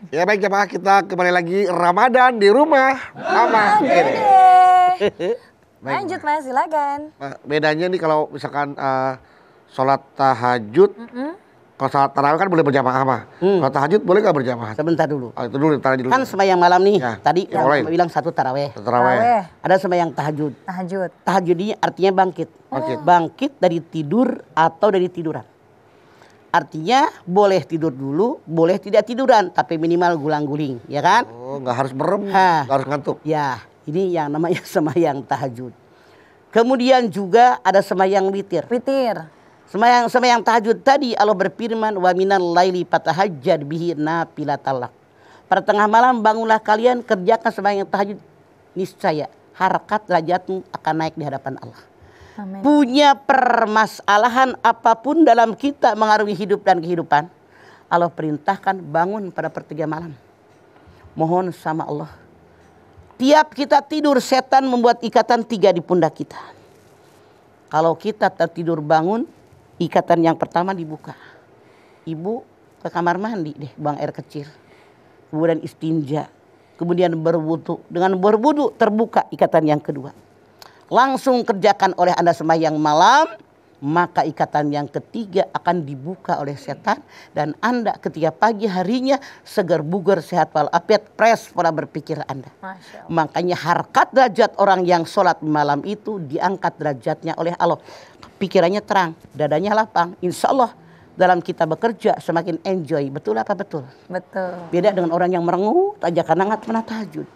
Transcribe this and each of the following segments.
Ya baik jemaah, kita kembali lagi Ramadan di rumah Mama Dede. Lanjut Mas, silakan. Nah, bedanya nih kalau misalkan sholat tahajud, kalau sholat tarawih kan boleh berjamaah mah. Kalau tahajud boleh nggak berjamaah? Sebentar dulu. Itu dulu, ntar dulu. Kan sembahyang malam nih. Ya, Tadi yang lain. bilang satu taraweh. Tarawih. Ada sembahyang tahajud. Tahajud ini artinya bangkit. Bangkit dari tidur atau dari tiduran. Artinya boleh tidur dulu, boleh tidak tiduran, tapi minimal gulang-guling, ya kan? Oh, nggak harus merem, nggak harus ngantuk. Ya, ini yang namanya sembahyang tahajud. Kemudian juga ada sembahyang witir. Sembahyang tahajud tadi Allah berfirman, wa minal laili fatahajjad bihi nafilatal lak. Pada tengah malam bangunlah kalian, kerjakan sembahyang tahajud, niscaya harkat derajatmu akan naik di hadapan Allah. Amin. Punya permasalahan apapun dalam kita mengarungi hidup dan kehidupan, Allah perintahkan bangun pada pertiga malam. Mohon sama Allah. Tiap kita tidur, setan membuat ikatan 3 di pundak kita. Kalau kita tertidur bangun, ikatan yang pertama dibuka. Ibu ke kamar mandi deh, buang air kecil. Kemudian istinja. Kemudian berwudu. Dengan berwudu terbuka ikatan yang kedua. Langsung kerjakan oleh Anda sembahyang malam, maka ikatan yang ketiga akan dibuka oleh setan, dan Anda ketika pagi harinya segar bugar sehat walafiat, fresh pola berpikir Anda. Makanya harkat derajat orang yang sholat malam itu diangkat derajatnya oleh Allah. Pikirannya terang, dadanya lapang, insya Allah dalam kita bekerja semakin enjoy. Betul apa betul? Betul. Beda dengan orang yang merengut aja karena nggak pernah tahajud.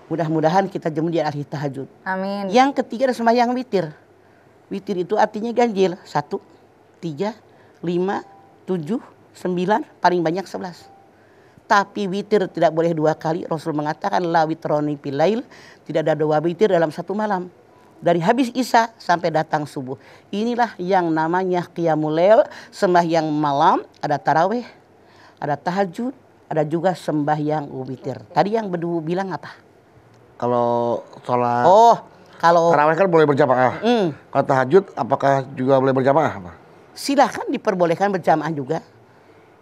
Mudah-mudahan kita menjadi ahli tahajud. Amin. Yang ketiga ada sembahyang witir. Witir itu artinya ganjil. 1, 3, 5, 7, 9, paling banyak 11. Tapi witir tidak boleh 2 kali. Rasul mengatakan la witroni fil lail, tidak ada 2 witir dalam satu malam. Dari habis isya sampai datang subuh. Inilah yang namanya qiyamul lail, sembahyang malam, ada tarawih, ada tahajud, ada juga sembahyang witir. Tadi yang berdua bilang apa? Kalau sholat kalau tarawih kan boleh berjamaah. Kalau tahajud apakah juga boleh berjamaah? Silahkan diperbolehkan berjamaah juga.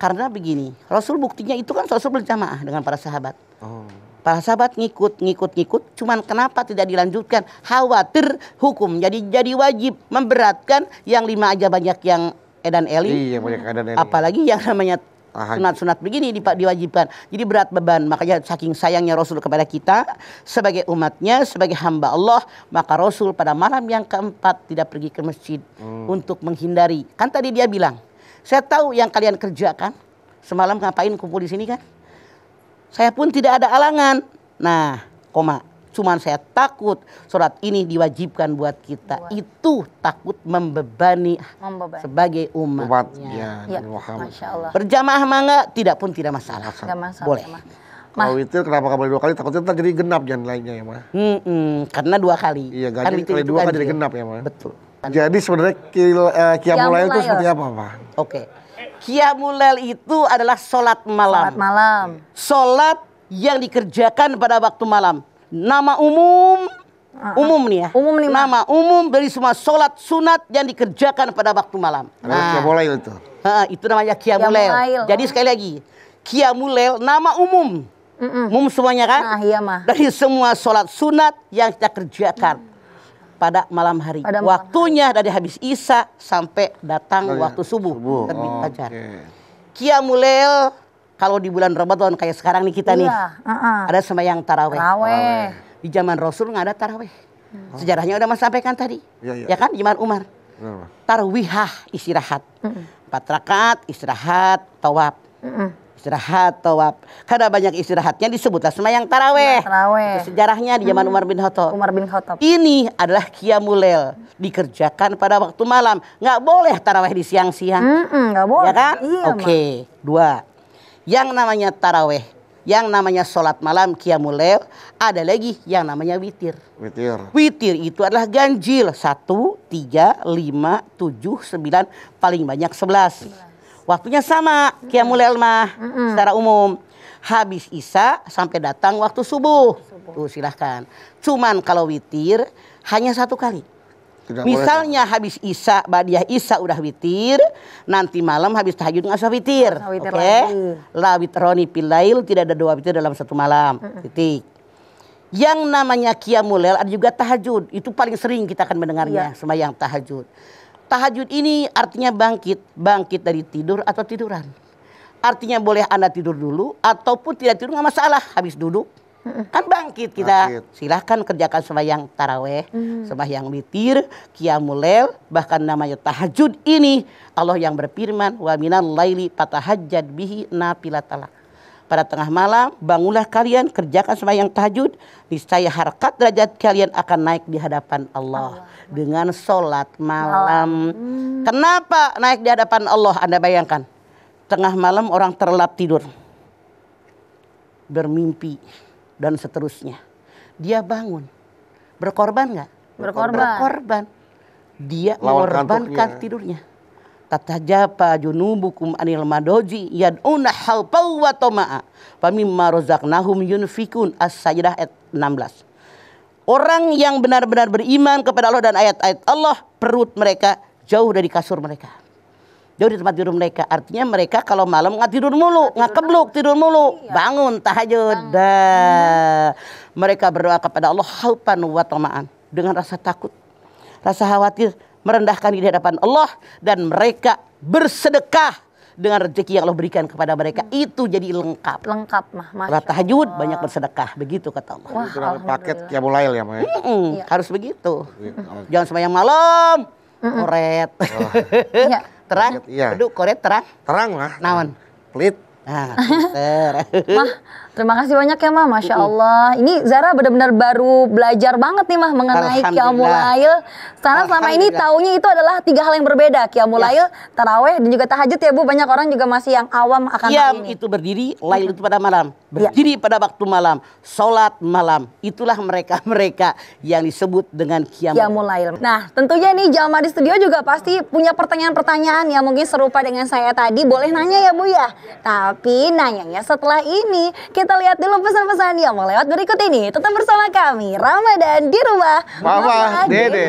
Karena begini, Rasul buktinya itu kan Rasul berjamaah dengan para sahabat. Para sahabat ngikut. Cuman kenapa tidak dilanjutkan? Khawatir hukum. Jadi wajib, memberatkan. Yang 5 aja banyak yang edan eli. Iya, banyak edan eli. Apalagi yang namanya sunat-sunat begini diwajibkan. Jadi berat beban. Makanya saking sayangnya Rasul kepada kita sebagai umatnya, sebagai hamba Allah, maka Rasul pada malam yang keempat tidak pergi ke masjid untuk menghindari. Kan tadi dia bilang, saya tahu yang kalian kerjakan semalam ngapain kumpul di sini kan? Saya pun tidak ada alangan. Nah, cuman saya takut sholat ini diwajibkan buat kita. Itu takut membebani sebagai umatnya. Ya, Masya Allah. Berjamaah mangga tidak masalah. Boleh. Kalau witir kenapa nggak boleh 2 kali? Takutnya ntar jadi genap jangan lainnya ya mah. Karena 2 kali. Iya, ganjil kali 2 kan jadi genap ya mah. Betul. Jadi sebenarnya qiyamul lail itu seperti apa Pak? Oke. Qiyamul lail itu adalah sholat malam. Sholat yang dikerjakan pada waktu malam. Nama umum nih ya. Nama umum dari semua sholat sunat yang dikerjakan pada waktu malam. Qiyamul lail itu. Itu namanya qiyamul lail. Jadi sekali lagi, qiyamul lail nama umum. Umum semuanya kan? Dari semua sholat sunat yang kita kerjakan pada malam hari. Waktunya dari habis isya sampai datang waktu subuh. Terbit fajar. Qiyamul lail kalau di bulan Ramadan kayak sekarang nih kita nih, ada sembahyang tarawih. Di zaman Rasul nggak ada tarawih. Sejarahnya udah Mas sampaikan tadi, ya kan? Zaman Umar. Tarawihah istirahat, 4 rakaat istirahat, tawaf. Istirahat, tawaf. Karena banyak istirahatnya disebutlah sembahyang tarawih. Sejarahnya di zaman Umar bin Khattab. Ini adalah qiyamul lail, dikerjakan pada waktu malam. Nggak boleh tarawih di siang-siang. Nggak boleh. Ya kan? Oke. 2. Yang namanya taraweh, yang namanya sholat malam qiyamul lail, ada lagi yang namanya witir. Witir itu adalah ganjil. 1, 3, 5, 7, 9, paling banyak 11. Waktunya sama qiyamul lail mah secara umum. Habis isya sampai datang waktu subuh. Tuh silahkan. Cuman kalau witir hanya 1 kali. Tidak Misalnya habis Isya, badiah Isya udah witir, nanti malam habis tahajud nggak usah witir. Nggak usah witir Oke? lagi. La witroni fil lail, tidak ada 2 witir dalam 1 malam. Titik. Yang namanya qiyamul lail ada juga tahajud. Itu paling sering kita akan mendengarnya, sembahyang tahajud. Tahajud ini artinya bangkit dari tidur atau tiduran. Artinya boleh Anda tidur dulu ataupun tidak tidur nggak masalah, habis duduk kan bangkit kita. Silahkan kerjakan sembahyang taraweh, sembahyang witir, qiyamul lail, bahkan namanya tahajud ini Allah yang berfirman, wa minal laili fatahajjad bihi nafilatalak. Pada tengah malam bangunlah kalian, kerjakan sembahyang tahajud, niscaya harkat derajat kalian akan naik di hadapan Allah dengan sholat malam. Kenapa naik di hadapan Allah? Anda bayangkan, tengah malam orang terlelap tidur, bermimpi dan seterusnya. Dia bangun, berkorban nggak? Berkorban. Dia mengorbankan tidurnya. Tatajapa junubukum anil madoji yad'una halpau wa toma'a famimma razaqnahum yunfikun. As-Sajdah ayat 16. Orang yang benar-benar beriman kepada Allah dan ayat-ayat Allah, perut mereka jauh dari kasur mereka, jauh di tempat tidur mereka. Artinya mereka kalau malam nggak tidur mulu, nggak kebluk, tidur mulu. Bangun tahajud. Mereka berdoa kepada Allah khaufan wa tama'an, dengan rasa takut, rasa khawatir, merendahkan diri di hadapan Allah, dan mereka bersedekah dengan rezeki yang Allah berikan kepada mereka. Itu jadi lengkap. Lengkap mah. Setelah tahajud banyak bersedekah, begitu kata Allah. Itu paket qiyamul lail ya, Ma. Harus begitu. Jangan sembahyang malam, koret. Iya. Terang, beduk koret terang. Terang lah. Naon? Pelit. Nah, Mah, terima kasih banyak ya Mah, Masya Allah. Ini Zara benar-benar baru belajar banget nih Mah mengenai qiyamul lail. Karena selama ini taunya itu adalah 3 hal yang berbeda. Qiyamul lail, taraweh, dan juga tahajud ya Bu. Banyak orang juga masih yang awam akan hal qiyam ini. itu berdiri, lail itu pada malam. Berdiri pada waktu malam, sholat malam. Itulah mereka-mereka yang disebut dengan qiyamul lail. Nah, tentunya nih jamaah di studio juga pasti punya pertanyaan-pertanyaan yang mungkin serupa dengan saya tadi. Boleh nanya ya Bu ya? Tapi nanyanya setelah ini. Kita lihat dulu pesan-pesan yang mau lewat berikut ini. Tetap bersama kami, Ramadan di Rumah Mama Dede.